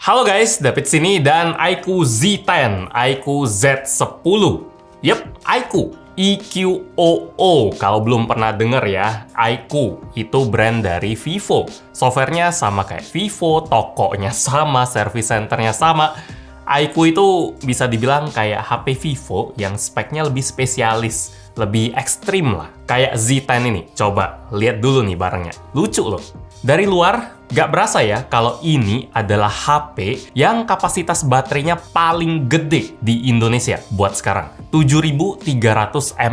Halo guys, David sini dan iQOO Z10, iQOO Z10. Yep, iQOO, iQOO. Kalau belum pernah denger ya, iQOO itu brand dari Vivo. Softwarenya sama kayak Vivo, tokonya sama, service centernya sama. iQOO itu bisa dibilang kayak HP Vivo yang speknya lebih spesialis, lebih ekstrim lah. Kayak Z10 ini. Coba lihat dulu nih barangnya. Lucu loh. Dari luar, gak berasa ya kalau ini adalah HP yang kapasitas baterainya paling gede di Indonesia buat sekarang. 7.300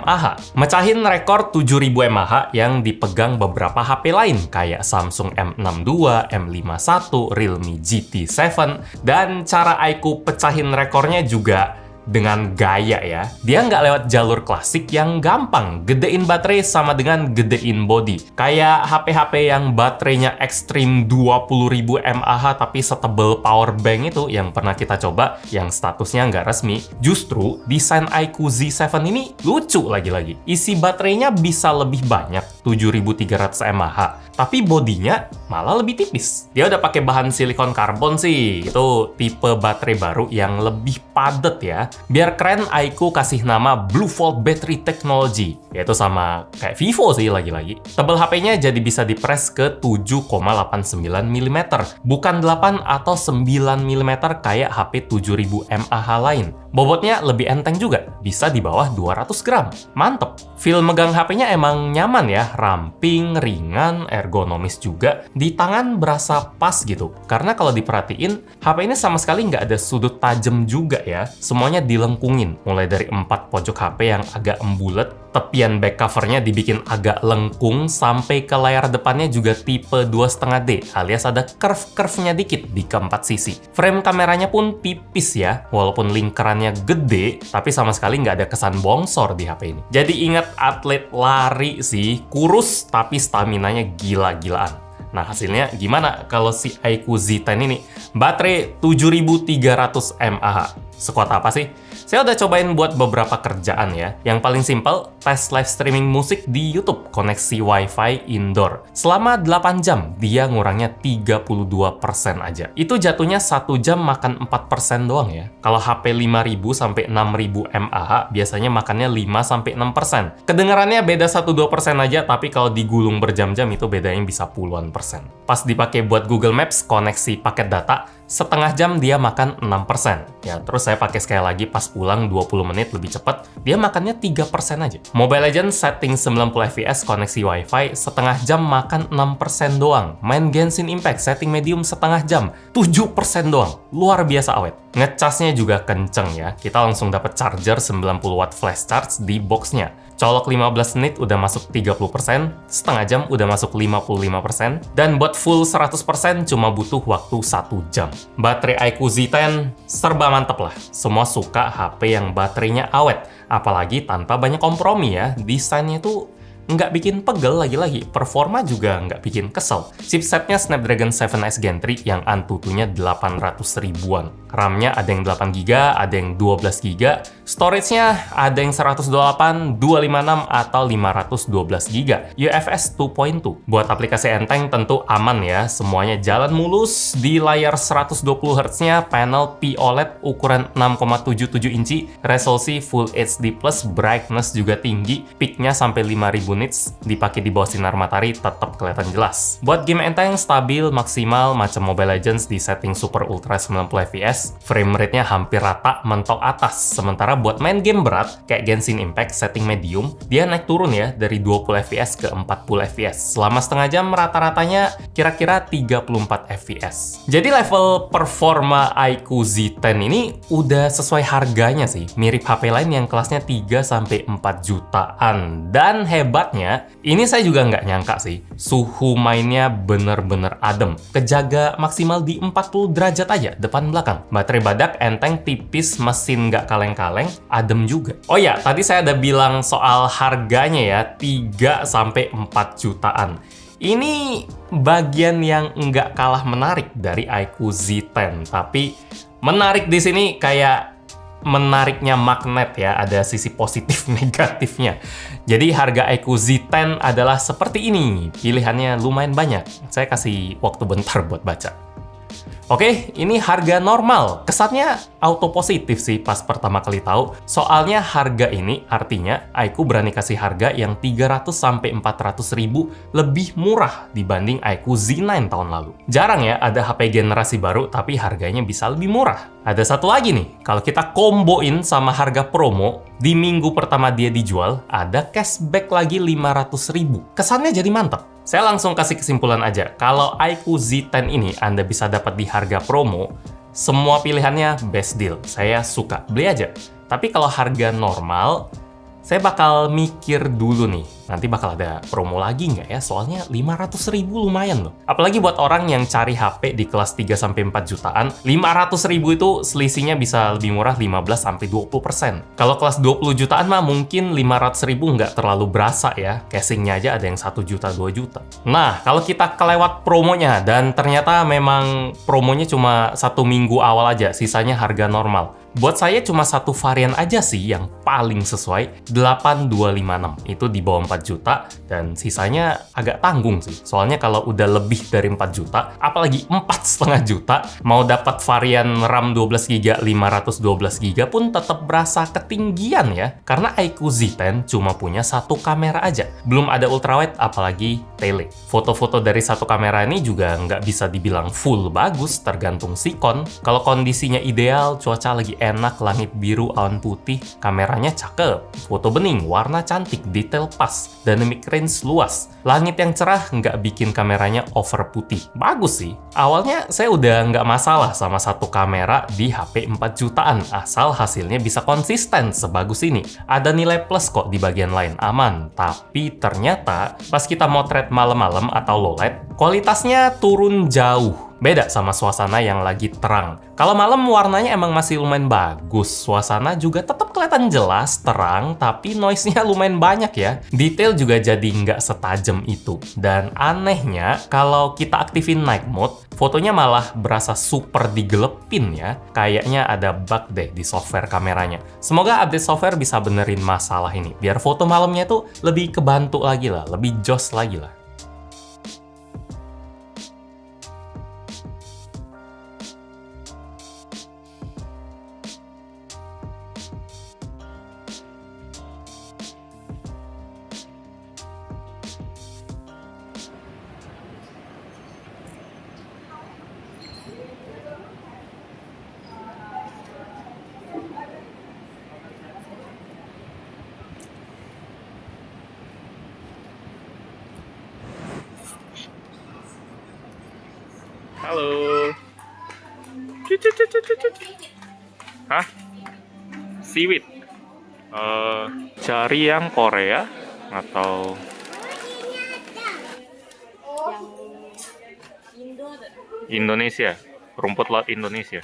mAh. Mecahin rekor 7.000 mAh yang dipegang beberapa HP lain kayak Samsung M62, M51, Realme GT7. Dan cara iQOO pecahin rekornya juga dengan gaya ya. Dia nggak lewat jalur klasik yang gampang. Gedein baterai sama dengan gedein body. Kayak HP-HP yang baterainya ekstrim 20.000 mAh tapi setebel power bank itu yang pernah kita coba, yang statusnya nggak resmi. Justru desain iQOO Z7 ini lucu lagi-lagi. Isi baterainya bisa lebih banyak, 7.300 mAh. Tapi bodinya malah lebih tipis. Dia udah pakai bahan silikon karbon sih. Itu tipe baterai baru yang lebih padat ya. Biar keren, iQOO kasih nama Blue Volt Battery Technology, yaitu sama kayak Vivo sih lagi-lagi. Tebel HP-nya jadi bisa dipres ke 7,89 mm, bukan 8 atau 9 mm kayak HP 7000 mAh lain. Bobotnya lebih enteng juga, bisa di bawah 200 gram. Mantep! Feel megang HP-nya emang nyaman ya, ramping, ringan, ergonomis juga. Di tangan berasa pas gitu. Karena kalau diperhatiin, HP ini sama sekali nggak ada sudut tajam juga ya. Semuanya dilengkungin, mulai dari 4 pojok HP yang agak embulet, tepian back covernya dibikin agak lengkung, sampai ke layar depannya juga tipe 2,5D, alias ada curve-curve-nya dikit di keempat sisi. Frame kameranya pun tipis ya, walaupun lingkarannya gede, tapi sama sekali nggak ada kesan bongsor di HP ini. Jadi ingat atlet lari sih, kurus tapi staminanya gila-gilaan. Nah, hasilnya gimana kalau si iQOO Z10 ini? Baterai 7.300 mAh. Sekuat apa sih? Saya udah cobain buat beberapa kerjaan ya. Yang paling simpel, tes live streaming musik di YouTube, koneksi WiFi indoor. Selama 8 jam, dia ngurangnya 32% aja. Itu jatuhnya 1 jam makan 4% doang ya. Kalau HP 5.000 sampai 6.000 mAh, biasanya makannya 5 sampai 6%. Kedengarannya beda 1-2% aja, tapi kalau digulung berjam-jam itu bedanya bisa puluhan persen. Pas dipakai buat Google Maps, koneksi paket data, setengah jam dia makan 6%. Ya, terus saya pakai sekali lagi pas pulang 20 menit lebih cepat, dia makannya 3% aja. Mobile Legends setting 90 fps koneksi WiFi, setengah jam makan 6% doang. Main Genshin Impact setting medium setengah jam, 7% doang. Luar biasa awet. Ngecasnya juga kenceng ya. Kita langsung dapat charger 90 watt flash charge di boxnya. Colok 15 menit udah masuk 30%, setengah jam udah masuk 55%, dan buat full 100% cuma butuh waktu 1 jam. Baterai iQOO Z10 serba mantep lah. Semua suka HP yang baterainya awet, apalagi tanpa banyak kompromi ya. Desainnya tuh nggak bikin pegel lagi-lagi, performa juga nggak bikin kesel. Chipsetnya Snapdragon 7S Gen 3 yang Antutunya 800 ribuan. RAM-nya ada yang 8GB, ada yang 12GB. Storage-nya ada yang 128, 256, atau 512GB. UFS 2.2. Buat aplikasi enteng tentu aman ya, semuanya jalan mulus. Di layar 120Hz-nya, panel POLED ukuran 6,77 inci, resolusi Full HD+, brightness juga tinggi, peak-nya sampai 5000 nits, dipakai di bawah sinar matahari tetap kelihatan jelas. Buat game enteng stabil maksimal macam Mobile Legends di setting Super Ultra 90 fps, frame rate-nya hampir rata mentok atas. Sementara buat main game berat kayak Genshin Impact setting medium, dia naik turun ya dari 20 fps ke 40 fps. Selama setengah jam rata-ratanya kira-kira 34 fps. Jadi level performa iQOO Z10 ini udah sesuai harganya sih. Mirip HP lain yang kelasnya 3-4 jutaan. Dan hebat, ini saya juga nggak nyangka sih. Suhu mainnya bener-bener adem. Kejaga maksimal di 40 derajat aja depan belakang. Baterai badak, enteng, tipis, mesin nggak kaleng-kaleng, adem juga. Oh ya, tadi saya ada bilang soal harganya ya, 3-4 jutaan. Ini bagian yang nggak kalah menarik dari iQOO Z10. Tapi menarik di sini kayak menariknya magnet ya, ada sisi positif negatifnya. Jadi harga iQOO Z10 adalah seperti ini, pilihannya lumayan banyak. Saya kasih waktu bentar buat baca. Oke, ini harga normal. Kesannya auto positif sih pas pertama kali tahu. Soalnya harga ini artinya iQOO berani kasih harga yang 300-400 ribu lebih murah dibanding iQOO Z9 tahun lalu. Jarang ya ada HP generasi baru tapi harganya bisa lebih murah. Ada satu lagi nih, kalau kita komboin sama harga promo, di minggu pertama dia dijual, ada cashback lagi 500 ribu. Kesannya jadi mantap. Saya langsung kasih kesimpulan aja, kalau iQOO Z10 ini Anda bisa dapat di harga promo, semua pilihannya best deal. Saya suka, beli aja. Tapi kalau harga normal, saya bakal mikir dulu nih, nanti bakal ada promo lagi nggak ya? Soalnya 500 ribu lumayan loh. Apalagi buat orang yang cari HP di kelas 3-4 jutaan, 500 ribu itu selisihnya bisa lebih murah 15-20%. Kalau kelas 20 jutaan mah mungkin 500 ribu nggak terlalu berasa ya. Casingnya aja ada yang 1 juta, 2 juta. Nah, kalau kita kelewat promonya dan ternyata memang promonya cuma 1 minggu awal aja, sisanya harga normal. Buat saya cuma satu varian aja sih yang paling sesuai, 8256. Itu di bawah 4 juta, dan sisanya agak tanggung sih. Soalnya kalau udah lebih dari 4 juta, apalagi 4,5 juta, mau dapat varian RAM 12GB, 512GB pun tetap berasa ketinggian ya. Karena iQOO Z10 cuma punya satu kamera aja. Belum ada ultrawide, apalagi tele. Foto-foto dari satu kamera ini juga nggak bisa dibilang full bagus, tergantung sikon. Kalau kondisinya ideal, cuaca lagi enak, langit biru, awan putih, kameranya cakep, foto bening, warna cantik, detail pas, dynamic range luas. Langit yang cerah nggak bikin kameranya over putih. Bagus sih. Awalnya saya udah nggak masalah sama satu kamera di HP 4 jutaan, asal hasilnya bisa konsisten sebagus ini. Ada nilai plus kok di bagian lain, aman. Tapi ternyata pas kita motret malam-malam atau low light, kualitasnya turun jauh. Beda sama suasana yang lagi terang. Kalau malam warnanya emang masih lumayan bagus. Suasana juga tetap kelihatan jelas, terang, tapi noise-nya lumayan banyak ya. Detail juga jadi nggak setajam itu. Dan anehnya, kalau kita aktifin night mode, fotonya malah berasa super digelepin ya. Kayaknya ada bug deh di software kameranya. Semoga update software bisa benerin masalah ini. Biar foto malamnya tuh lebih kebantu lagi lah, lebih joss lagi lah. Halo. Hah? Seaweed? Cari yang Korea atau Indonesia? Rumput laut Indonesia.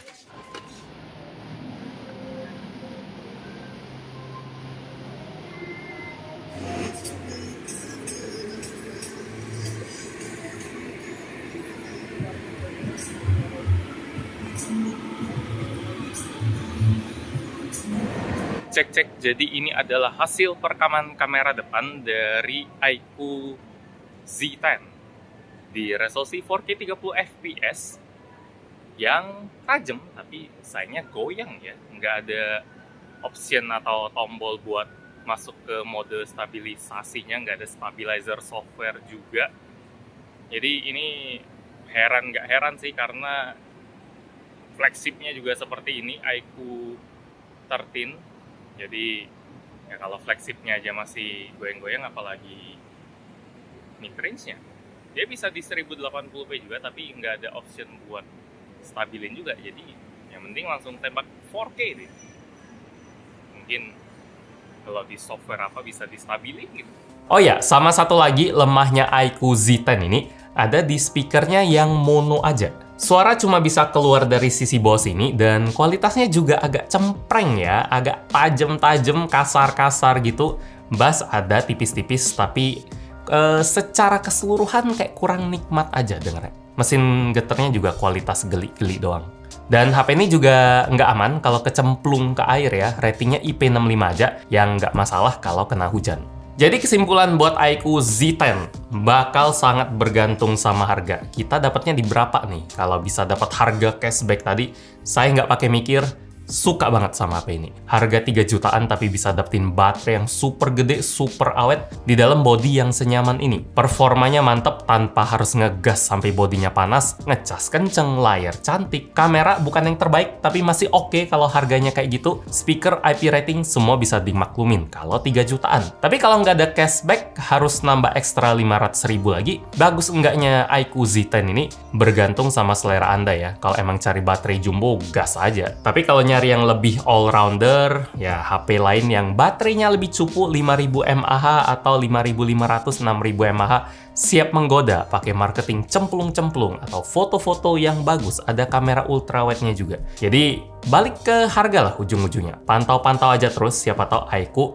Cek, jadi ini adalah hasil perekaman kamera depan dari iQOO Z10 di resolusi 4K 30 fps yang tajam, tapi sayangnya goyang ya. Nggak ada option atau tombol buat masuk ke mode stabilisasinya, nggak ada stabilizer software juga. Jadi ini nggak heran sih, karena flagshipnya juga seperti ini, iQOO 13. Jadi ya kalau flagshipnya aja masih goyang-goyang, apalagi mid range-nya. Dia bisa di 1080p juga, tapi nggak ada option buat stabilin juga. Jadi yang penting langsung tembak 4K deh. Mungkin kalau di software apa bisa distabilin gitu. Oh ya, sama satu lagi lemahnya iQOO Z10 ini ada di speakernya yang mono aja. Suara cuma bisa keluar dari sisi bawah sini, dan kualitasnya juga agak cempreng ya, agak tajam-tajam, kasar-kasar gitu. Bass ada tipis-tipis, tapi secara keseluruhan kayak kurang nikmat aja dengernya. Mesin getarnya juga kualitas geli-geli doang. Dan HP ini juga nggak aman kalau kecemplung ke air ya, ratingnya IP65 aja, yang nggak masalah kalau kena hujan. Jadi kesimpulan buat iQOO Z10 bakal sangat bergantung sama harga. Kita dapatnya di berapa nih? Kalau bisa dapat harga cashback tadi, saya nggak pakai mikir, suka banget sama HP ini. Harga 3 jutaan tapi bisa dapetin baterai yang super gede, super awet di dalam body yang senyaman ini. Performanya mantep tanpa harus ngegas sampai bodinya panas, ngecas kenceng, layar cantik, kamera bukan yang terbaik tapi masih oke kalau harganya kayak gitu. Speaker, IP rating semua bisa dimaklumin kalau 3 jutaan. Tapi kalau nggak ada cashback harus nambah ekstra 500.000 lagi. Bagus enggaknya iQOO Z10 ini bergantung sama selera Anda ya. Kalau emang cari baterai jumbo, gas aja. Tapi kalau nyari yang lebih all-rounder, ya HP lain yang baterainya lebih cupu 5000 mAh atau 5500 6000 mAh siap menggoda pakai marketing cemplung-cemplung atau foto-foto yang bagus, ada kamera ultrawide-nya juga. Jadi balik ke harga lah ujung-ujungnya. Pantau-pantau aja terus, siapa tahu iQOO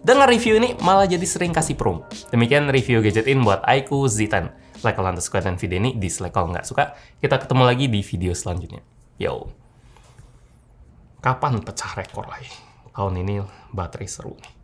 dengar review ini malah jadi sering kasih promo. Demikian review gadgetin buat iQOO Z10. Like kalau Anda suka dan video ini, dislike kalau nggak suka. Kita ketemu lagi di video selanjutnya. Yo. Kapan pecah rekor lagi? Tahun ini baterai seru nih.